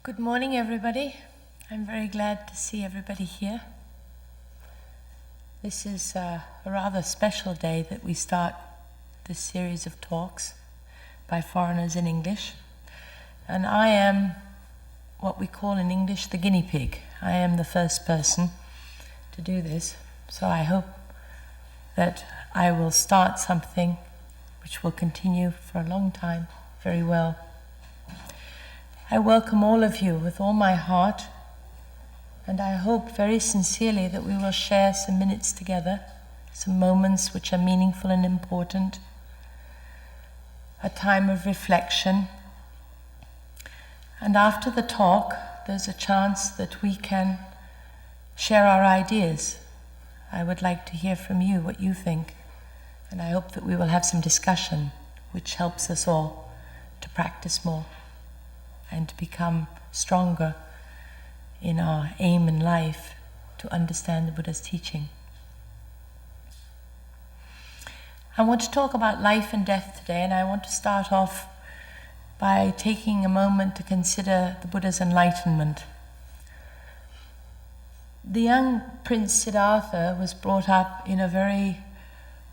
Good morning, everybody. I'm very glad to see everybody here. This is a rather special day that we start this series of talks by foreigners in English. And I am what we call in English the guinea pig. I am the first person to do this. So I hope that I will start something which will continue for a long time very well. I welcome all of you with all my heart, and I hope very sincerely that we will share some minutes together, some moments which are meaningful and important, a time of reflection. And after the talk, there's a chance that we can share our ideas. I would like to hear from you what you think, and I hope that we will have some discussion which helps us all to practice more and to become stronger in our aim in life to understand the Buddha's teaching. I want to talk about life and death today, and I want to start off by taking a moment to consider the Buddha's enlightenment. The young Prince Siddhartha was brought up in a very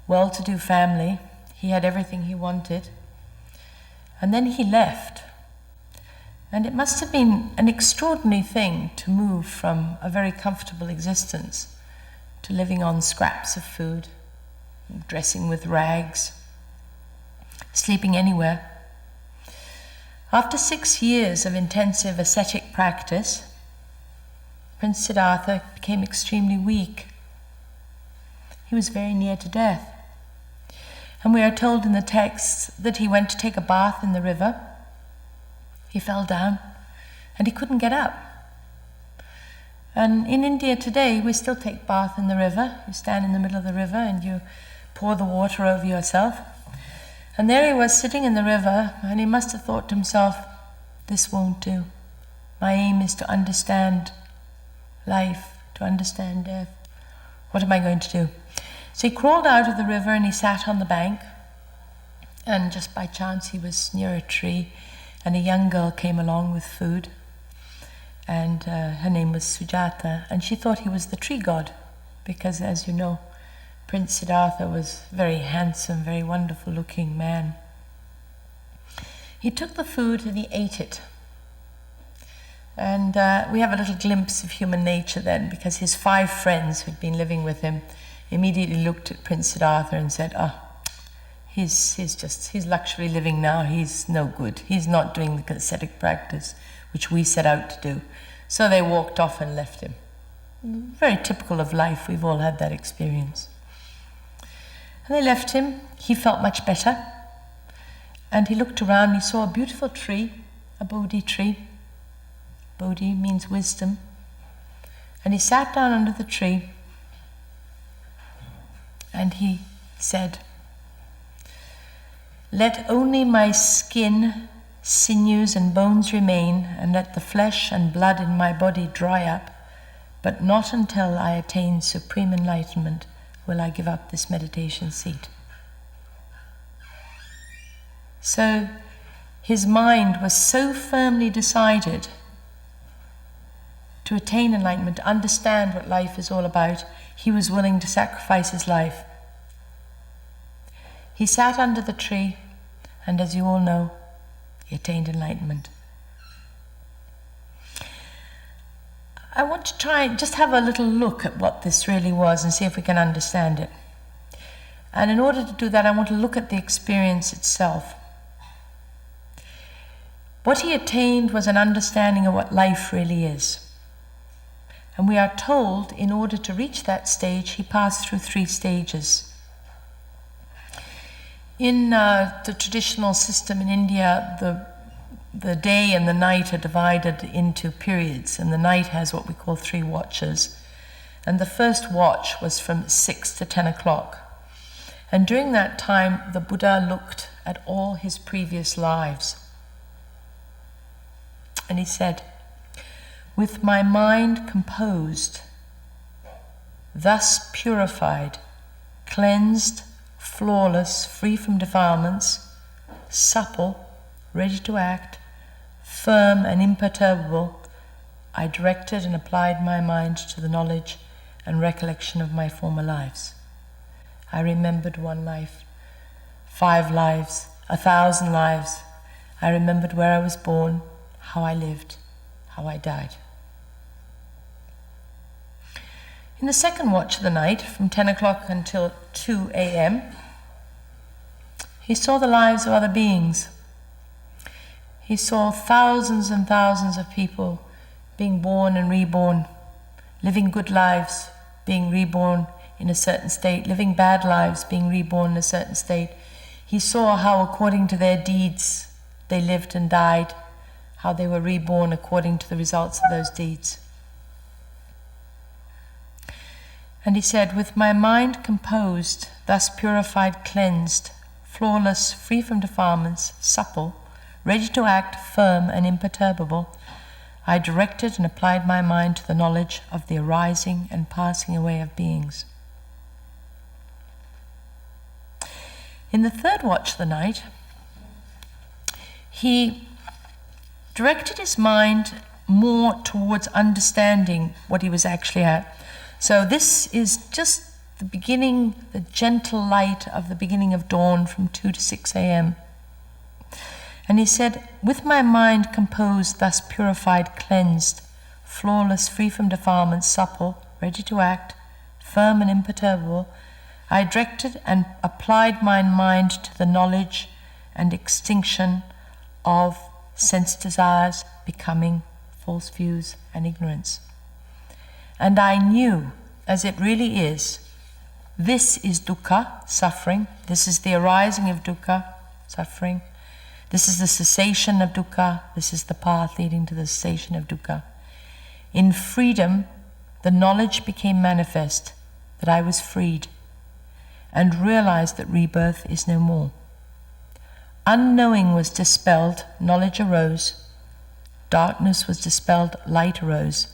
well-to-do family. He had everything he wanted. And then he left. And it must have been an extraordinary thing to move from a very comfortable existence to living on scraps of food, dressing with rags, sleeping anywhere. After 6 years of intensive ascetic practice, Prince Siddhartha became extremely weak. He was very near to death. And we are told in the text that he went to take a bath in the river. He fell down and he couldn't get up. And in India today, we still take bath in the river. You stand in the middle of the river and you pour the water over yourself. And there he was sitting in the river, and he must have thought to himself, this won't do. My aim is to understand life, to understand death. What am I going to do? So he crawled out of the river and he sat on the bank. And just by chance he was near a tree, and a young girl came along with food, and her name was Sujata, and she thought he was the tree god, because, as you know, Prince Siddhartha was a very handsome, very wonderful looking man. He took the food and he ate it. And we have a little glimpse of human nature then, because his 5 friends who'd been living with him immediately looked at Prince Siddhartha and said, he's luxury living now, he's no good. He's not doing the ascetic practice which we set out to do. So they walked off and left him. Very typical of life, we've all had that experience. And they left him. He felt much better. And he looked around and he saw a beautiful tree, a Bodhi tree. Bodhi means wisdom. And he sat down under the tree and he said, let only my skin, sinews and bones remain, and let the flesh and blood in my body dry up, but not until I attain supreme enlightenment will I give up this meditation seat. So his mind was so firmly decided to attain enlightenment, to understand what life is all about, he was willing to sacrifice his life. He sat under the tree, and as you all know, he attained enlightenment. I want to try and just have a little look at what this really was and see if we can understand it. And in order to do that, I want to look at the experience itself. What he attained was an understanding of what life really is. And we are told, in order to reach that stage, he passed through 3 stages. In the traditional system in India, the day and the night are divided into periods, and the night has what we call 3 watches. And the first watch was from 6 to 10 o'clock. And during that time, the Buddha looked at all his previous lives. And he said, with my mind composed, thus purified, cleansed, flawless, free from defilements, supple, ready to act, firm and imperturbable, I directed and applied my mind to the knowledge and recollection of my former lives. I remembered one life, 5 lives, 1,000 lives. I remembered where I was born, how I lived, how I died. In the second watch of the night, from 10 o'clock until 2 a.m., he saw the lives of other beings. He saw thousands and thousands of people being born and reborn, living good lives, being reborn in a certain state, living bad lives, being reborn in a certain state. He saw how, according to their deeds, they lived and died, how they were reborn according to the results of those deeds. And he said, with my mind composed, thus purified, cleansed, flawless, free from defilements, supple, ready to act, firm and imperturbable, I directed and applied my mind to the knowledge of the arising and passing away of beings. In the third watch of the night, he directed his mind more towards understanding what he was actually at. So this is just the beginning, the gentle light of the beginning of dawn from 2 to 6 a.m. And he said, with my mind composed, thus purified, cleansed, flawless, free from defilements, supple, ready to act, firm and imperturbable, I directed and applied my mind to the knowledge and extinction of sense desires, becoming, false views, and ignorance. And I knew, as it really is, this is dukkha, suffering. This is the arising of dukkha, suffering. This is the cessation of dukkha. This is the path leading to the cessation of dukkha. In freedom, the knowledge became manifest that I was freed and realized that rebirth is no more. Unknowing was dispelled, knowledge arose. Darkness was dispelled, light arose.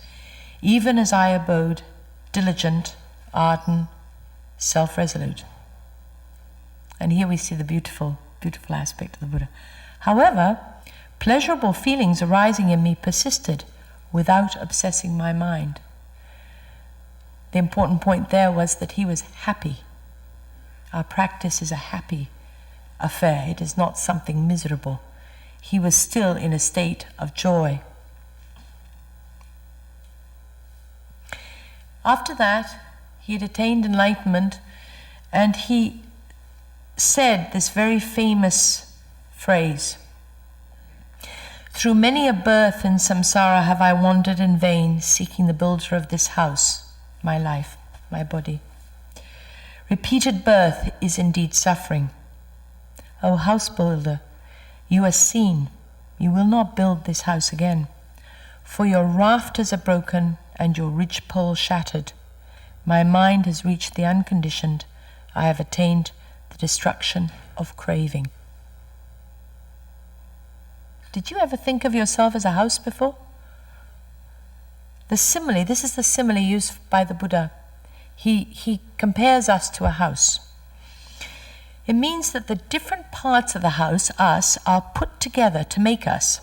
Even as I abode, diligent, ardent, self-resolute. And here we see the beautiful, beautiful aspect of the Buddha. However, pleasurable feelings arising in me persisted without obsessing my mind. The important point there was that he was happy. Our practice is a happy affair. It is not something miserable. He was still in a state of joy. After that, he had attained enlightenment, and he said this very famous phrase, through many a birth in samsara have I wandered in vain, seeking the builder of this house, my life, my body. Repeated birth is indeed suffering. O house builder, you are seen, you will not build this house again, for your rafters are broken and your ridgepole shattered. My mind has reached the unconditioned. I have attained the destruction of craving. Did you ever think of yourself as a house before? The simile, this is the simile used by the Buddha. He compares us to a house. It means that the different parts of the house, us, are put together to make us.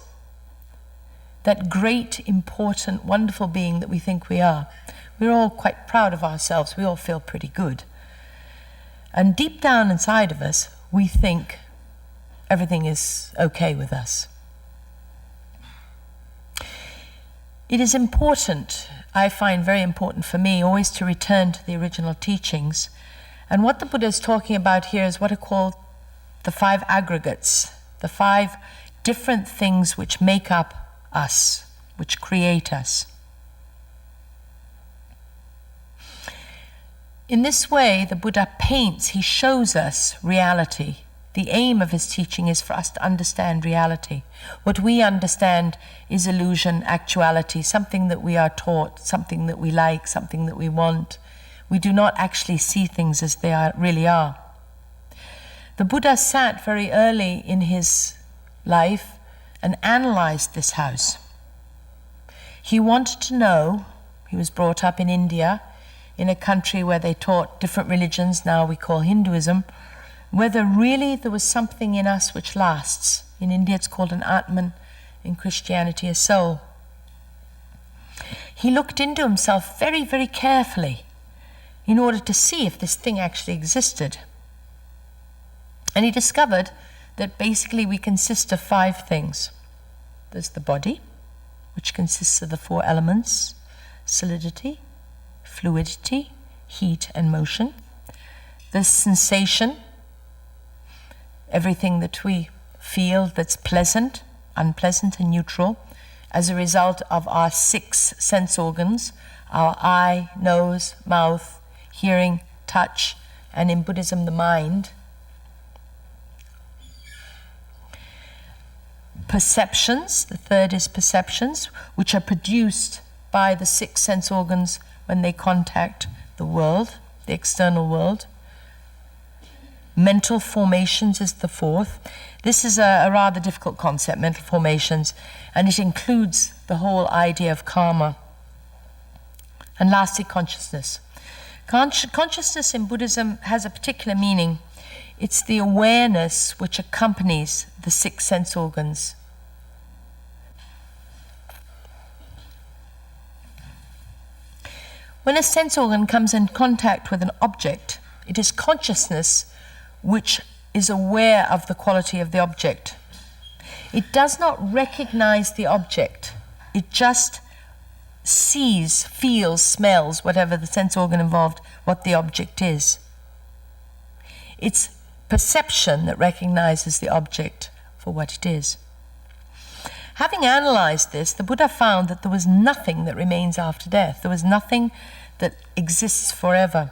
That great, important, wonderful being that we think we are. We're all quite proud of ourselves. We all feel pretty good. And deep down inside of us, we think everything is okay with us. It is important, I find very important for me, always to return to the original teachings. And what the Buddha is talking about here is what are called the 5 aggregates, the 5 different things which make up us, which create us. In this way, the Buddha paints, he shows us reality. The aim of his teaching is for us to understand reality. What we understand is illusion, actuality, something that we are taught, something that we like, something that we want. We do not actually see things as they really are. The Buddha sat very early in his life and analyzed this house. He wanted to know, he was brought up in India, in a country where they taught different religions, now we call Hinduism, whether really there was something in us which lasts. In India it's called an Atman, in Christianity, a soul. He looked into himself very, very carefully in order to see if this thing actually existed. And he discovered that basically we consist of 5 things. There's the body, which consists of the 4 elements: solidity, fluidity, heat, and motion. There's sensation, everything that we feel that's pleasant, unpleasant, and neutral, as a result of our 6 sense organs: our eye, nose, mouth, hearing, touch, and in Buddhism, the mind. Perceptions, the third is perceptions, which are produced by the 6 sense organs when they contact the world, the external world. Mental formations is the 4th. This is a rather difficult concept, mental formations, and it includes the whole idea of karma. And lastly, consciousness. Consciousness in Buddhism has a particular meaning. It's the awareness which accompanies the 6 sense organs. When a sense organ comes in contact with an object, it is consciousness which is aware of the quality of the object. It does not recognize the object. It just sees, feels, smells, whatever the sense organ involved, what the object is. It's perception that recognizes the object for what it is. Having analyzed this, the Buddha found that there was nothing that remains after death. There was nothing that exists forever.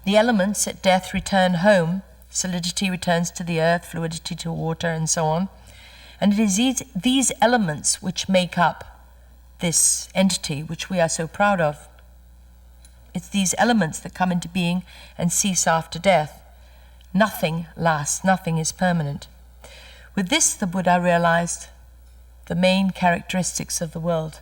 The elements at death return home. Solidity returns to the earth, fluidity to water, and so on. And it is these elements which make up this entity which we are so proud of. It's these elements that come into being and cease after death. Nothing lasts, nothing is permanent. With this, the Buddha realized the main characteristics of the world.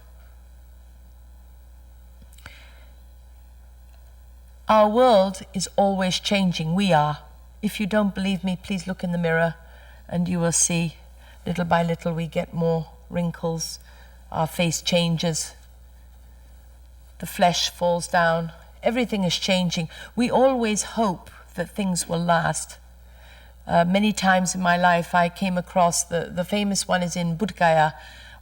Our world is always changing. We are. If you don't believe me, please look in the mirror and you will see little by little we get more wrinkles, our face changes, the flesh falls down, everything is changing. We always hope that things will last. Many times in my life I came across, the famous one is in Bodh Gaya.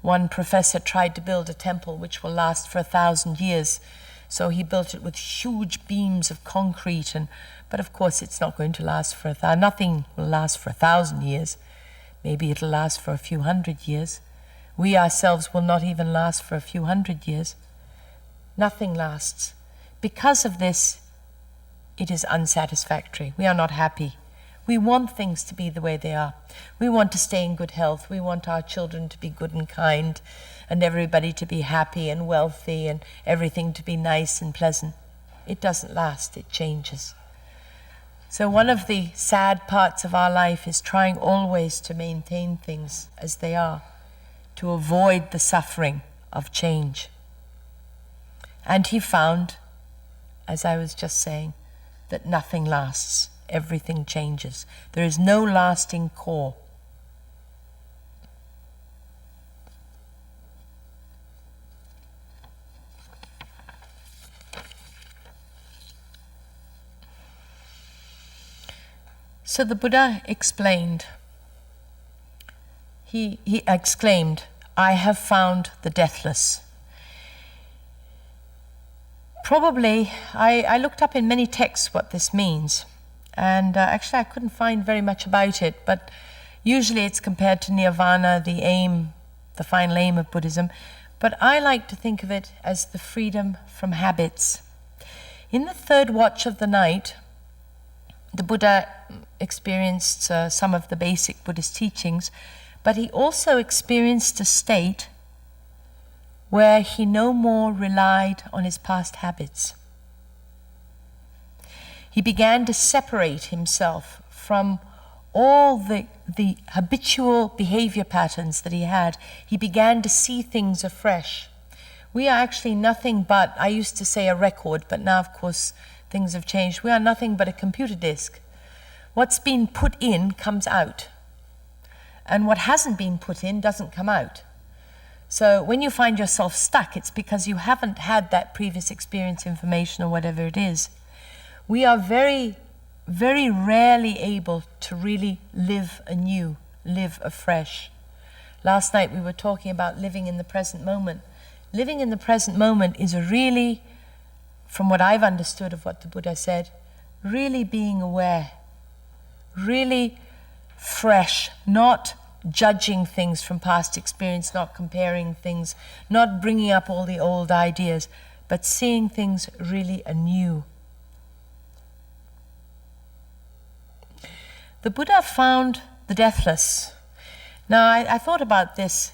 One professor tried to build a temple which will last for 1,000 years. So he built it with huge beams of concrete, but of course it's not going to last for nothing will last for 1,000 years. Maybe it'll last for a few hundred years. We ourselves will not even last for a few hundred years. Nothing lasts. Because of this, it is unsatisfactory. We are not happy. We want things to be the way they are. We want to stay in good health. We want our children to be good and kind, and everybody to be happy and wealthy, and everything to be nice and pleasant. It doesn't last, it changes. So one of the sad parts of our life is trying always to maintain things as they are, to avoid the suffering of change. And he found, as I was just saying, that nothing lasts. Everything changes. There is no lasting core. So the Buddha explained, he exclaimed, "I have found the deathless." Probably, I looked up in many texts what this means. And actually I couldn't find very much about it, but usually it's compared to nirvana, the aim, the final aim of Buddhism. But I like to think of it as the freedom from habits. In the third watch of the night, the Buddha experienced some of the basic Buddhist teachings, but he also experienced a state where he no more relied on his past habits. He began to separate himself from all the habitual behavior patterns that he had. He began to see things afresh. We are actually nothing but, I used to say a record, but now of course things have changed. We are nothing but a computer disk. What's been put in comes out. and what hasn't been put in doesn't come out. So when you find yourself stuck, it's because you haven't had that previous experience, information, or whatever it is. We are very, very rarely able to really live anew, live afresh. Last night we were talking about living in the present moment. Living in the present moment is really, from what I've understood of what the Buddha said, really being aware, really fresh, not judging things from past experience, not comparing things, not bringing up all the old ideas, but seeing things really anew. The Buddha found the deathless. Now, I thought about this.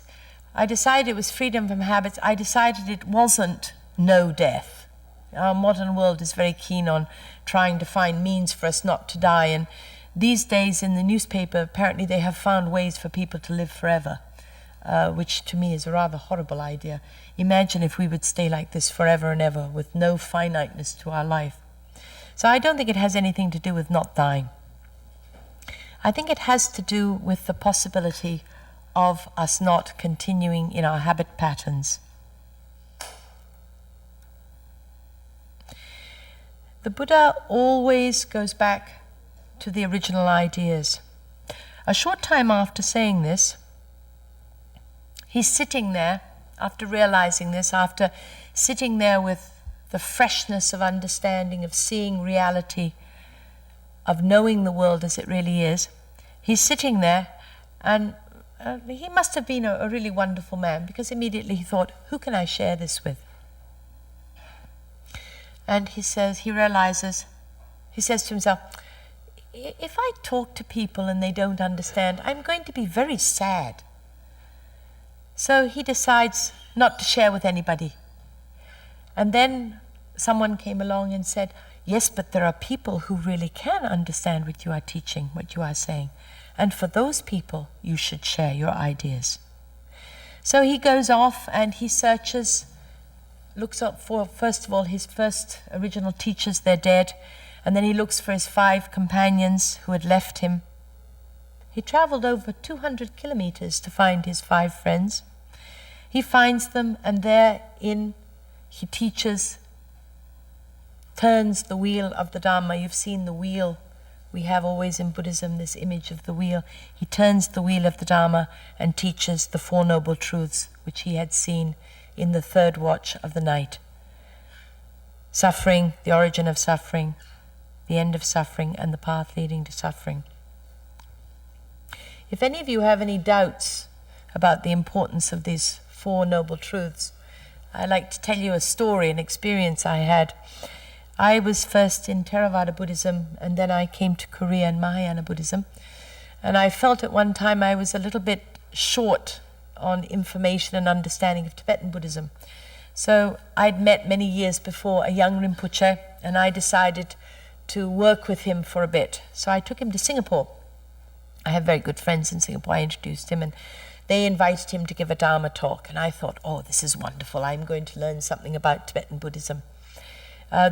I decided it was freedom from habits. I decided it wasn't no death. Our modern world is very keen on trying to find means for us not to die, and these days in the newspaper, apparently they have found ways for people to live forever, which to me is a rather horrible idea. Imagine if we would stay like this forever and ever with no finiteness to our life. So I don't think it has anything to do with not dying. I think it has to do with the possibility of us not continuing in our habit patterns. The Buddha always goes back to the original ideas. A short time after saying this, he's sitting there, after realizing this, after sitting there with the freshness of understanding, of seeing reality, of knowing the world as it really is. He's sitting there, and he must have been a really wonderful man, because immediately he thought, who can I share this with? And he says to himself, if I talk to people and they don't understand, I'm going to be very sad. So he decides not to share with anybody. And then someone came along and said, yes, but there are people who really can understand what you are teaching, what you are saying. And for those people, you should share your ideas. So he goes off and he searches, looks up for, first of all, his first original teachers, they're dead. And then he looks for his 5 companions who had left him. He traveled over 200 kilometers to find his 5 friends. He finds them, and therein he teaches, turns the wheel of the Dharma. You've seen the wheel. We have always in Buddhism this image of the wheel. He turns the wheel of the Dharma and teaches the 4 Noble Truths, which he had seen in the 3rd watch of the night. Suffering, the origin of suffering, the end of suffering, and the path leading to suffering. If any of you have any doubts about the importance of these 4 Noble Truths, I'd like to tell you a story, an experience I had. I was first in Theravada Buddhism, and then I came to Korea in Mahayana Buddhism. And I felt at one time I was a little bit short on information and understanding of Tibetan Buddhism. So I'd met many years before a young Rinpoche, and I decided to work with him for a bit. So I took him to Singapore. I have very good friends in Singapore. I introduced him, and they invited him to give a Dharma talk. And I thought, oh, this is wonderful. I'm going to learn something about Tibetan Buddhism.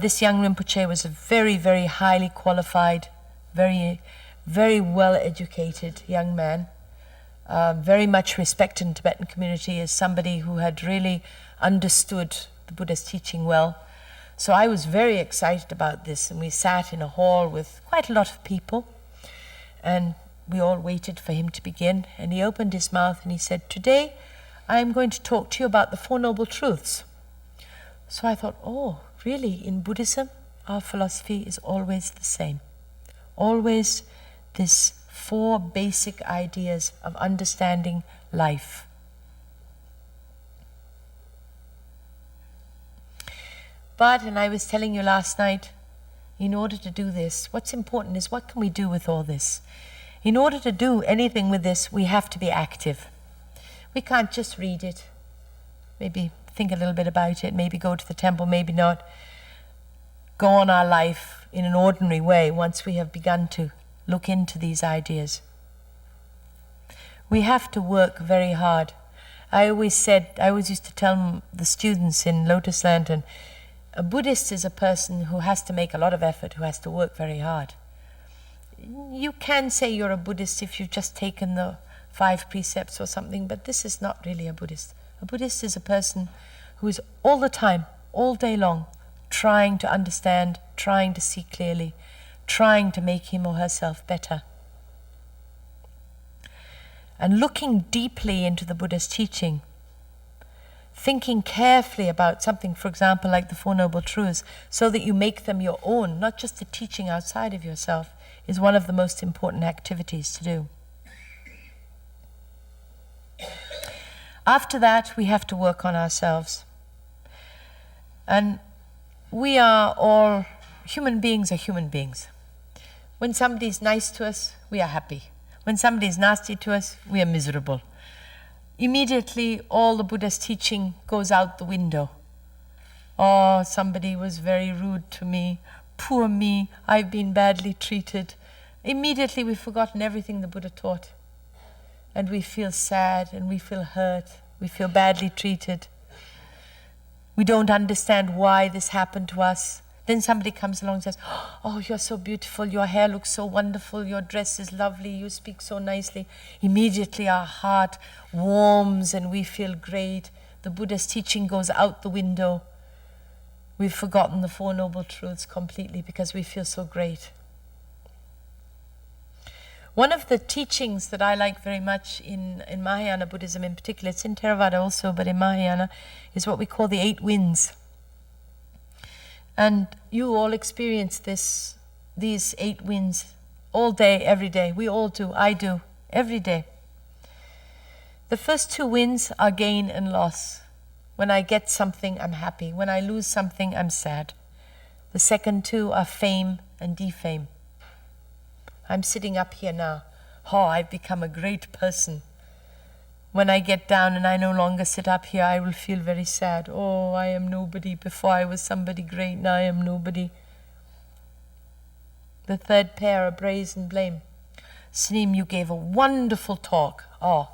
This young Rinpoche was a very, very highly qualified, very, very well-educated young man, very much respected in the Tibetan community as somebody who had really understood the Buddha's teaching well. So I was very excited about this, and we sat in a hall with quite a lot of people, and we all waited for him to begin, and he opened his mouth and he said, today I'm going to talk to you about the 4 Noble Truths. So I thought, oh, really, in Buddhism, our philosophy is always the same. Always this 4 basic ideas of understanding life. But, and I was telling you last night, in order to do this, what's important is what can we do with all this? In order to do anything with this, we have to be active. We can't just read it, maybe think a little bit about it, maybe go to the temple, maybe not. Go on our life in an ordinary way once we have begun to look into these ideas. We have to work very hard. I always used to tell the students in Lotus Land, and a Buddhist is a person who has to make a lot of effort, who has to work very hard. You can say you're a Buddhist if you've just taken the 5 precepts or something, but this is not really a Buddhist. A Buddhist is a person who is all the time, all day long, trying to understand, trying to see clearly, trying to make him or herself better. And looking deeply into the Buddha's teaching, thinking carefully about something, for example, like the Four Noble Truths, so that you make them your own, not just the teaching outside of yourself, is one of the most important activities to do. After that, we have to work on ourselves. And we are all, human beings are human beings. When somebody's nice to us, we are happy. When somebody's nasty to us, we are miserable. Immediately, all the Buddha's teaching goes out the window. Oh, somebody was very rude to me. Poor me, I've been badly treated. Immediately, we've forgotten everything the Buddha taught. And we feel sad, and we feel hurt. We feel badly treated. We don't understand why this happened to us. Then somebody comes along and says, oh, you're so beautiful, your hair looks so wonderful, your dress is lovely, you speak so nicely. Immediately our heart warms and we feel great. The Buddha's teaching goes out the window. We've forgotten the Four Noble Truths completely because we feel so great. One of the teachings that I like very much in Mahayana Buddhism in particular, it's in Theravada also, but in Mahayana, is what we call the 8 winds. And you all experience these 8 winds all day, every day. We all do, I do, every day. The first 2 winds are gain and loss. When I get something, I'm happy. When I lose something, I'm sad. The second 2 are fame and defame. I'm sitting up here now. Oh, I've become a great person. When I get down and I no longer sit up here, I will feel very sad. Oh, I am nobody. Before I was somebody great, now I am nobody. The third pair are praise and blame. Sneem, you gave a wonderful talk. Oh,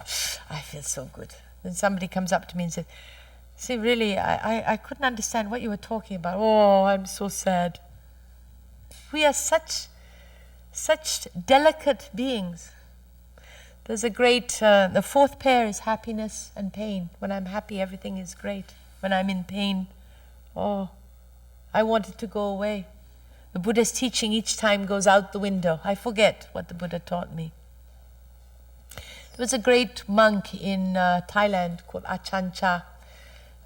I feel so good. Then somebody comes up to me and says, see, really, I couldn't understand what you were talking about. Oh, I'm so sad. We are such delicate beings. There's a great, the fourth pair is happiness and pain. When I'm happy, everything is great. When I'm in pain, oh, I want it to go away. The Buddha's teaching each time goes out the window. I forget what the Buddha taught me. There was a great monk in Thailand called Ajahn Chah,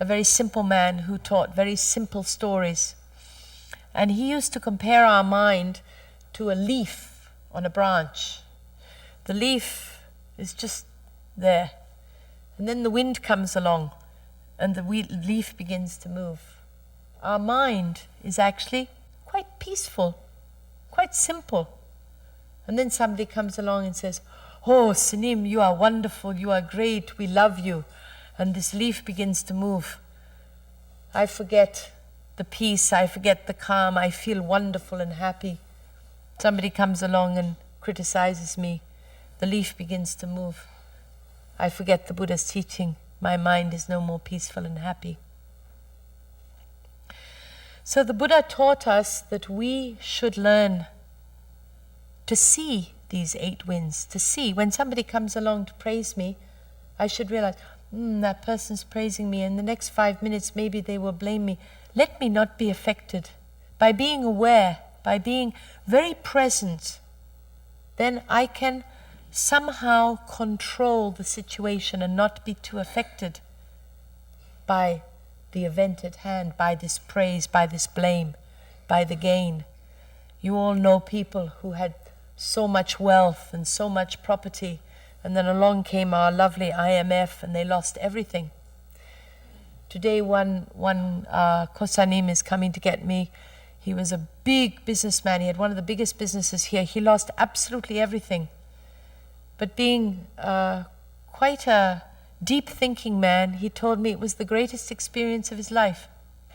a very simple man who taught very simple stories. And he used to compare our mind to a leaf on a branch. The leaf is just there. And then the wind comes along and the leaf begins to move. Our mind is actually quite peaceful, quite simple. And then somebody comes along and says, oh, Sanim, you are wonderful, you are great, we love you. And this leaf begins to move. I forget the peace, I forget the calm, I feel wonderful and happy. Somebody comes along and criticizes me. The leaf begins to move. I forget the Buddha's teaching. My mind is no more peaceful and happy. So the Buddha taught us that we should learn to see these 8 winds, to see when somebody comes along to praise me, I should realize, that person's praising me, and the next 5 minutes maybe they will blame me. Let me not be affected. By being aware, by being very present, then I can somehow control the situation and not be too affected by the event at hand, by this praise, by this blame, by the gain. You all know people who had so much wealth and so much property, and then along came our lovely IMF and they lost everything. Today one Kosanim is coming to get me. He was a big businessman. He had one of the biggest businesses here. He lost absolutely everything. But being quite a deep thinking man, he told me it was the greatest experience of his life,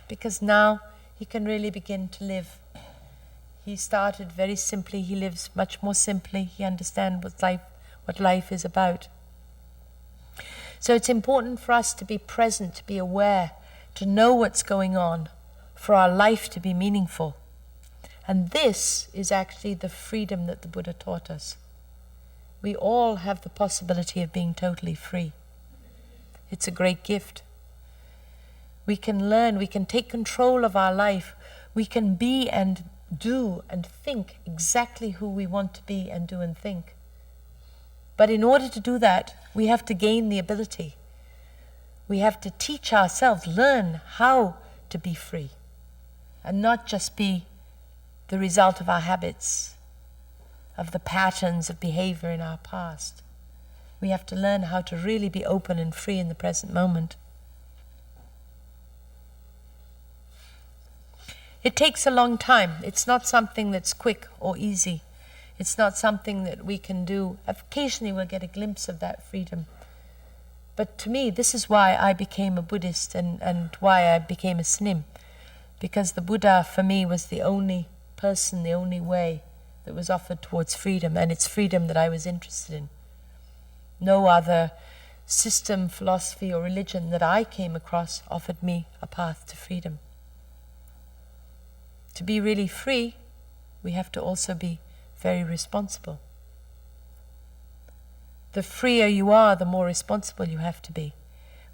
because now he can really begin to live. He started very simply. He lives much more simply. He understands what life is about. So it's important for us to be present, to be aware, to know what's going on, for our life to be meaningful. And this is actually the freedom that the Buddha taught us. we all have the possibility of being totally free. It's a great gift. We can learn, we can take control of our life. We can be and do and think exactly who we want to be and do and think. But in order to do that, we have to gain the ability. We have to teach ourselves, learn how to be free, and not just be the result of our habits, of the patterns of behavior in our past. We have to learn how to really be open and free in the present moment. It takes a long time. It's not something that's quick or easy. It's not something that we can do. Occasionally we'll get a glimpse of that freedom. But to me, this is why I became a Buddhist and why I became a Snim. Because the Buddha, for me, was the only person, the only way that was offered towards freedom, and it's freedom that I was interested in. No other system, philosophy, or religion that I came across offered me a path to freedom. To be really free, we have to also be very responsible. The freer you are, the more responsible you have to be.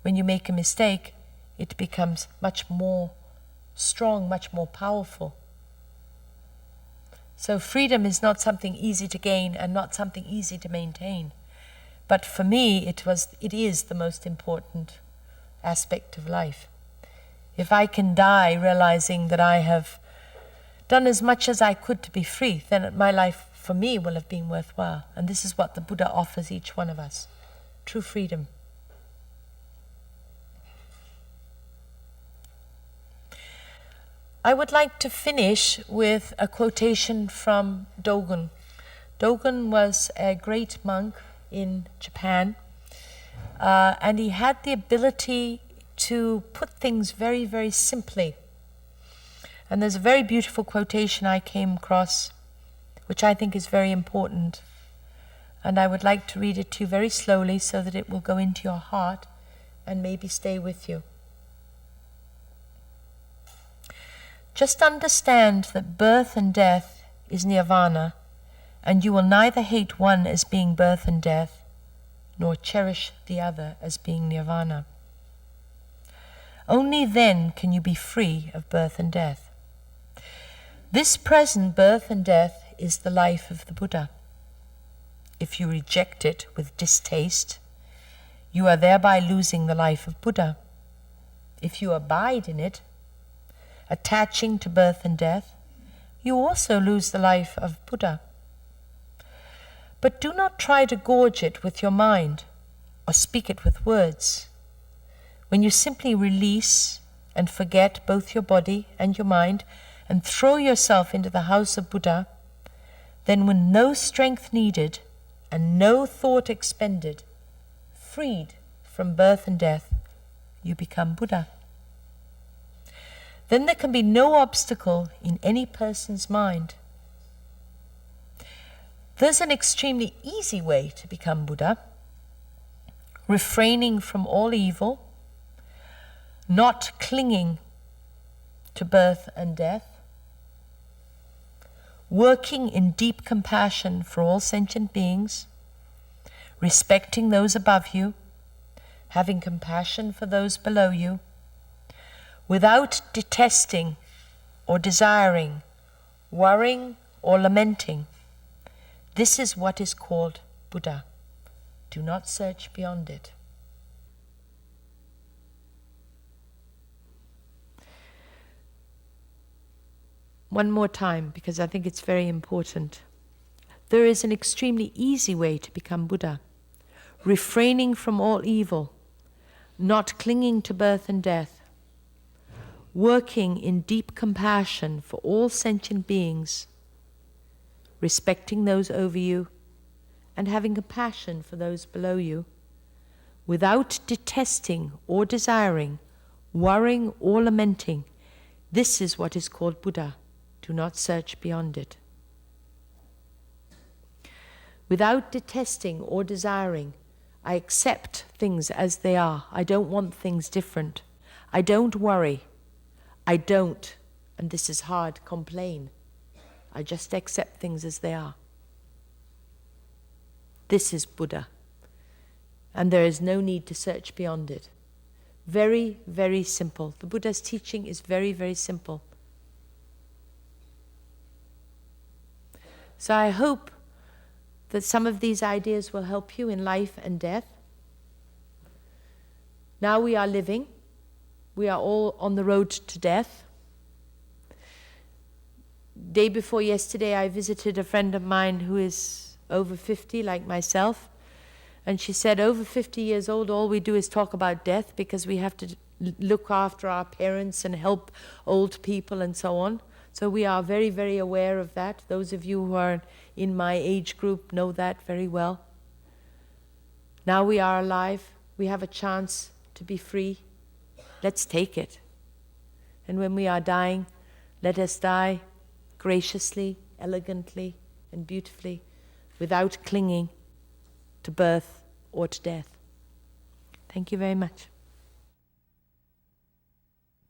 When you make a mistake, it becomes much more strong, much more powerful. So freedom is not something easy to gain and not something easy to maintain. But for me, it is the most important aspect of life. If I can die realizing that I have done as much as I could to be free, then my life for me will have been worthwhile. And this is what the Buddha offers each one of us, true freedom. I would like to finish with a quotation from Dogen. Dogen was a great monk in Japan, and he had the ability to put things very, very simply. And there's a very beautiful quotation I came across, which I think is very important. And I would like to read it to you very slowly so that it will go into your heart and maybe stay with you. Just understand that birth and death is nirvana, and you will neither hate one as being birth and death, nor cherish the other as being nirvana. Only then can you be free of birth and death. This present birth and death is the life of the Buddha. If you reject it with distaste, you are thereby losing the life of Buddha. If you abide in it, attaching to birth and death, you also lose the life of Buddha. But do not try to gorge it with your mind or speak it with words. When you simply release and forget both your body and your mind and throw yourself into the house of Buddha, then with no strength needed and no thought expended, freed from birth and death, you become Buddha. Then there can be no obstacle in any person's mind. There's an extremely easy way to become Buddha: refraining from all evil, not clinging to birth and death, working in deep compassion for all sentient beings, respecting those above you, having compassion for those below you, without detesting or desiring, worrying or lamenting. This is what is called Buddha. Do not search beyond it. One more time, because I think it's very important. There is an extremely easy way to become Buddha: refraining from all evil, not clinging to birth and death, working in deep compassion for all sentient beings, respecting those over you, and having compassion for those below you, without detesting or desiring, worrying or lamenting. This is what is called Buddha. Do not search beyond it. Without detesting or desiring, I accept things as they are. I don't want things different. I don't worry. I don't, and this is hard, complain. I just accept things as they are. This is Buddha. And there is no need to search beyond it. Very, very simple. The Buddha's teaching is very, very simple. So I hope that some of these ideas will help you in life and death. Now we are living. We are all on the road to death. Day before yesterday, I visited a friend of mine who is over 50, like myself. And she said, over 50 years old, all we do is talk about death because we have to look after our parents and help old people and so on. So we are very, very aware of that. Those of you who are in my age group know that very well. Now we are alive. We have a chance to be free. Let's take it. And when we are dying, let us die graciously, elegantly, and beautifully, without clinging to birth or to death. Thank you very much.